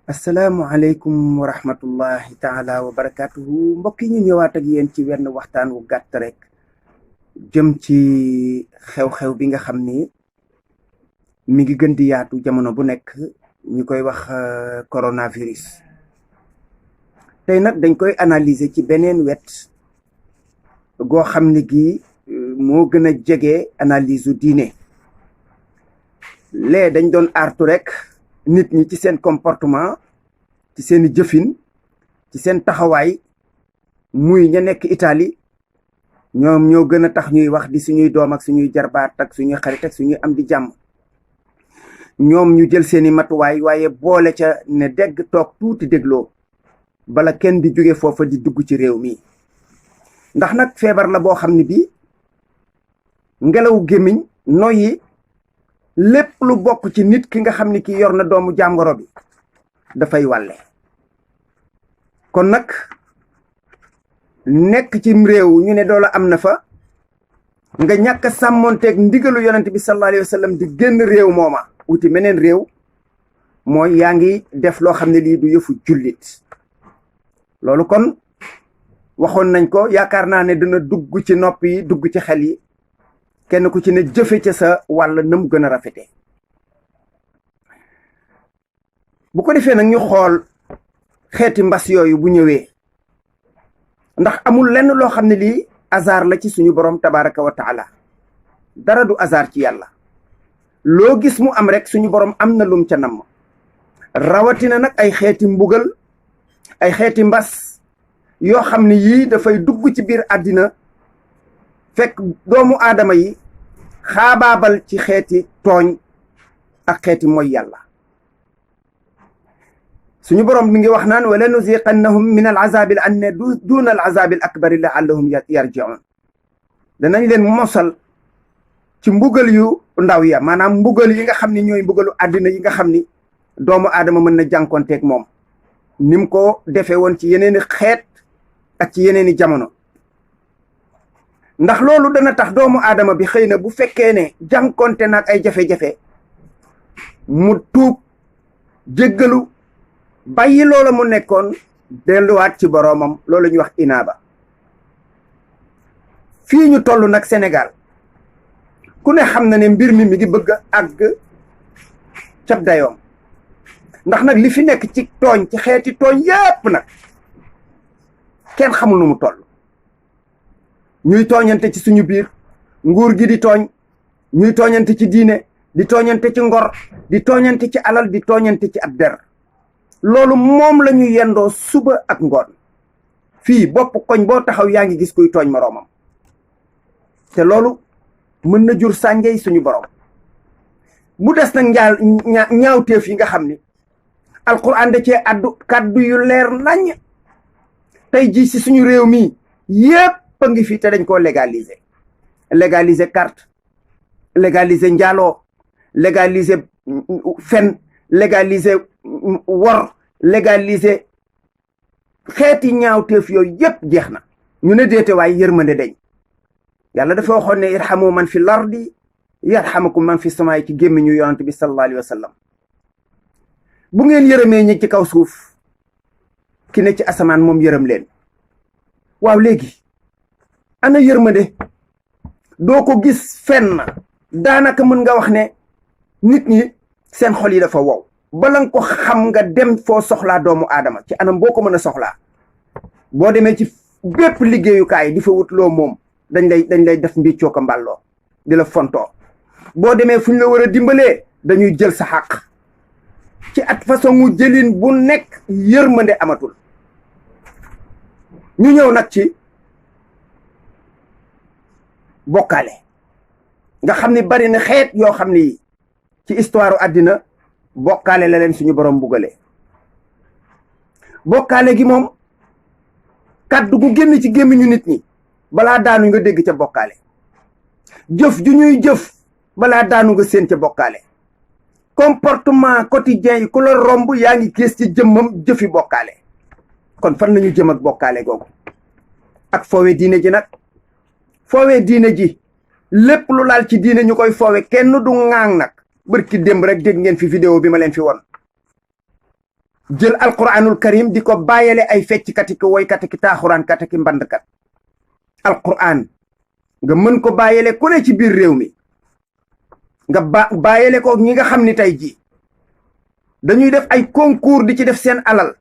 asalaamualeykum wa rahmatullahi taala wa barakatuhu mbokk yi ñu ñëwaat ak yéen ci wenn waxtaan wu gàtt rek jëm ci xew-xew bi nga xam ni mi ngi gën di yaatu jamono bu nekk ñu koy wax coronavirus. tey nag dañ koy analyser ci beneen wet goo xam ni gi moo gën a jege analyse u diine. lee dañ doon artu rek nit ñi ci seen comportement, ci seeni jëfin, ci seen taxawaay, muy ña nekk Italie ñoom ñoo gën a tax ñuy wax di suñuy doom ak suñuy jarbaat ak suñuy xarit ak suñuy am di jàmm. ñoom ñu jël seeni matuwaay waaye boole ca ne dégg toog tuuti dégloo bala kenn di jóge foofa di dugg ci réew mi. ndax nag feebar la boo xam ne bii ngelaw gémmiñ noyyi lépp lu bokk ci nit ki nga xam ni ki yor na doomu jàngoro bi dafay wàlle. kon nag nekk ci réew ñu ne doola am na fa nga ñàkk a sàmmonteeg ndigalu yonent bi sallallahu alayhi wa sallam di génn réew mooma wuti meneen réew mooy yaa ngi def loo xam ne lii du yëfu jullit. loolu kon waxoon nañ ko, yaakaar naa ne dina dugg ci nopp yi dugg ci xel yi, kenn ku ci ne jëfe ca sa wàll na mu gën a rafete. bu ko defee nag ñu xool xeeti mbas yooyu bu ñëwee, ndax amul lenn loo xam ne lii hasard la ci suñu borom tabaraka wa taala. dara du hasard ci yàlla. loo gis mu am rek suñu borom am na lum ca namm. rawatina nag ay xeeti mbugal, ay xeeti mbas yoo xam ne yii dafay dugg ci biir àddina fekk doomu aadama yi xaabaabal ci xeeti tooñ ak xeeti mooy yàlla. suñu borom mi ngi wax naan wala nuziqannahum min al azabil anne duna al azabil akbari laallahum yarjiun. danañ leen mosal ci mbugal yu ndaw ya, maanaam mbugal yi nga xam ni ñooy mbugalu àddina yi nga xam ni doomu aadama mën na jànkonteeg moom nim ko defee woon ci yeneeni xeet ak ci yeneeni jamono. ndax loolu dana tax doomu aadama bi xëy na bu fekkee ne jànkonte nag ay jafe-jafe mu tuub jéggalu bàyyi loola mu nekkoon delluwaat ci boroomam. loolu ñuy wax inaaba. fii ñu toll nag Sénégal ku ne xam na ne mbir mi mi ngi bëgg a àgg cab dayoom. ndax nag li fi nekk ci tooñ, ci xeeti tooñ yépp nag kenn xamul nu mu toll. ñuy tooñante ci suñu biir, nguur gi di tooñ, ñuy tooñante ci diine, di tooñante ci ngor, di tooñante ci alal, di tooñante ci ab der. loolu moom la ñu yendoo suba ak ngoon. fii bopp koñ boo taxaw yaa ngi gis kuy tooñ moroomam. te loolu mën na jur sànjey suñu borom. mu des nag ñaawteef yi nga xam ni alquran da cee addu kàddu yu leer nañ. tey ji si suñu réew mi yépp a ngi fi te dañ koo légaliser carte, légaliser njaaloo, légaliser fen, légaliser wor, légaliser xeeti ñaawteef yooyu yépp jeex na. ñu ne déete waaye yërmande dañ. yàlla dafa waxoon ne irhamu man fi lardi yarhamakum man fi samaay ci gémmiñu yonent bi sallallahu alayhi wa sallam. bu ngeen yërëmee ñi ci kaw suuf, ki ne ci asamaan moom yërëm leen. waaw léegi ana yërmande? doo ko gis fenn. daanaka mën nga wax ne nit ñi seen xol yi dafa wow. bala nga ko xam nga dem foo soxlaa doomu aadama ci anam boo ko mën a soxlaa. boo demee ci bépp liggéeyukaay di fa wut loo moom dañ lay def mbiccoo ko mbàlloo di la fontoo. boo demee fu ñu la war a dimbalee dañuy jël sa xàq. ci at façon mu jëlin bu nekk yërmande amatul. ñu ñëw nag ci bokkaale nga xam ni bari na xeet yoo xam ni ci histoire àddina bokkaale la leen suñu borom buggalee. bokkaale gi moom kàddu gu génn ci gémmiñu nit ñi balaa daanu nga dégg ca bokkaale. jëf ju ñuy jëf balaa daanu nga seen ca bokkaale. comportement quotidien yi ku la romb yaa ngi gis ci jëmmam jëfi bokkaale. kon fan lañu jëm ak bokkaale googu? ak foowe diine ji nag. foowe diine ji lépp lu laal ci diine ñu koy foowe kenn du ŋaang nag. bërki démb rek dégg ngeen fi vidéo bi ma leen fi won. jël alquranul karim di ko bàyyale ay fecckat ki woykat ki taaxuraankat ki mbandkat. alquran nga mën ko bàyyale ku ne ci biir réew mi nga bàyyale ko ñi nga xam ni tey jii dañuy def ay concours di ci def seen alal,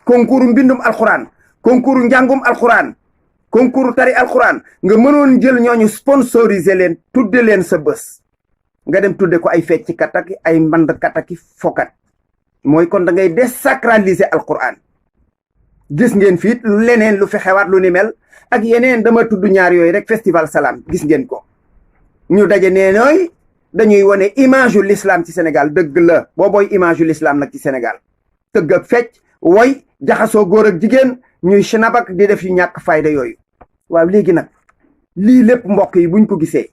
concours mbindum alquran, concours njàngum alquran, concours tari alquran. nga mënoon jël ñooñu sponsoriser leen, tudde leen sa bés, nga dem tudde ko ay fecckat ak ay mbandkat ak fokat. mooy kon da ngay désacraliser alquran. gis ngeen fiit lu leneen lu fi xewaat lu ni mel ak yeneen, dama tudd ñaar yooyu rek. festival Salam gis ngeen ko, ñu daje nee nooy dañuy wane image yu l'islam ci Sénégal. dëgg la, boobooy image yu l'islam nag ci Sénégal. tëgg ak fecc, woy, jaxasoo góor ak jigéen, ñuy chinabak di def yu ñàkk fayda yooyu. waaw léegi nag lii lépp mbokk yi buñ ko gisee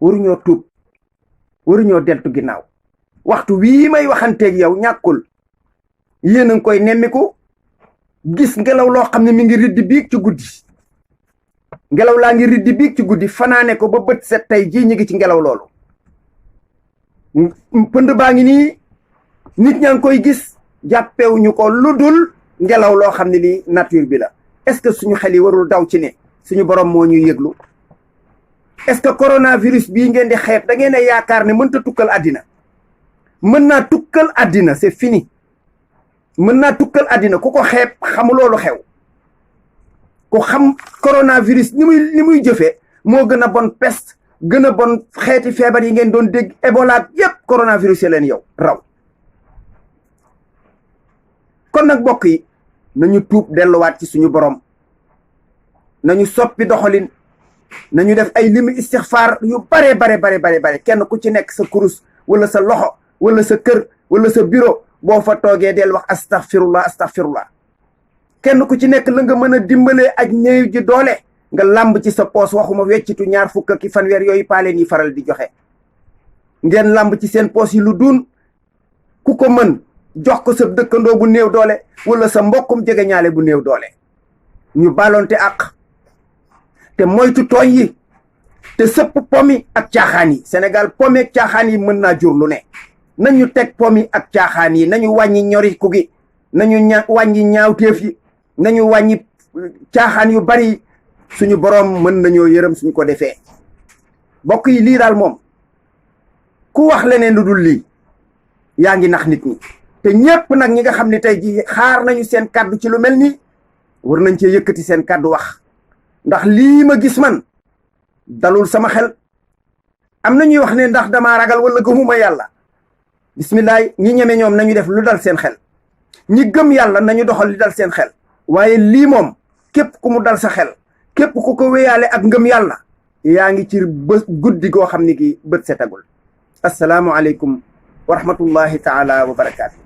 waruñoo tuub, waruñoo deltu ginnaaw. waxtu wii may waxanteeg yow ñàkkul yéen a ngi koy nemmiku, gis ngelaw loo xam ne mi ngi riddi biig ci guddi. ngelaw laa ngi riddi biig ci guddi, fanaane ko ba bët set tey jii ñu ngi ci ngelaw loolu. pënd baa ngi nii, nit ñaa ngi koy gis, jàppewuñu ko lu dul ngelaw loo xam ne lii nature bi la. est-ce que suñu xel yi warul daw ci ne suñu borom moo ñuy yëglu? est-ce que coronavirus bii ngeen di xeeb da ngeen a yaakaar ne mënta tukkal àddina? mën naa tukkal àddina, c'est fini. mën naa tukkal àddina. ku ko xeeb xamuloo lu xew. ku xam coronavirus ni muy jëfee moo gën a bon peste, gën a bon xeeti feebar yi ngeen doon dégg, Ebola yépp coronavirus yi leen yow raw. kon nag mbokk yi nañu tuub delluwaat ci suñu borom, nañu soppi doxalin, nañu def ay limu istixfaar yu bare. kenn ku ci nekk sa kurus wala sa loxo wala sa kër wala sa bureau boo fa toogee del wax astaghfirullah. kenn ku ci nekk la nga mën a dimbalee ak néew ji doole nga làmb ci sa poos, waxuma weccitu 20 ak fanweer yooyu paaleen yi faral di joxe. ngeen làmb ci seen poos yi lu duun, ku ko mën jox ko sa dëkkandoo bu néew doole wala sa mbokkum jege ñaale bu néew doole. ñu balonte ak te moytu tooñ yi te sëpp pomi ak caaxaan yi. Sénégal pomi ak caaxaan yi mën naa jur lu ne. nañu teg pomi ak caaxaan yi, nañu wàññi ñoriku gi, nañu wàññi ñaawteef yi, nañu wàññi caaxaan yu bari. suñu borom mën nañoo yërëm suñ ko defee. bokk yi lii daal moom ku wax leneen lu dul lii yaa ngi nax nit ñi. te ñépp nag ñi nga xam ne tey ji xaar nañu seen kàddu ci lu mel nii war nañ cee yëkkati seen kàddu wax. ndax lii ma gis man dalul sama xel. am na ñuy wax ne ndax damaa ragal wala gëmuma yàlla. bismillah, ñi ñeme ñoom nañu def lu dal seen xel. ñi gëm yàlla nañu doxal li dal seen xel. waaye lii moom képp ku mu dal sa xel, képp ku ko wéyaale ak ngëm yàlla, yaa ngi ci guddi goo xam ni gi bët setagul. assalaamu aleykum wa rahmatullahi taala wa barakaatu.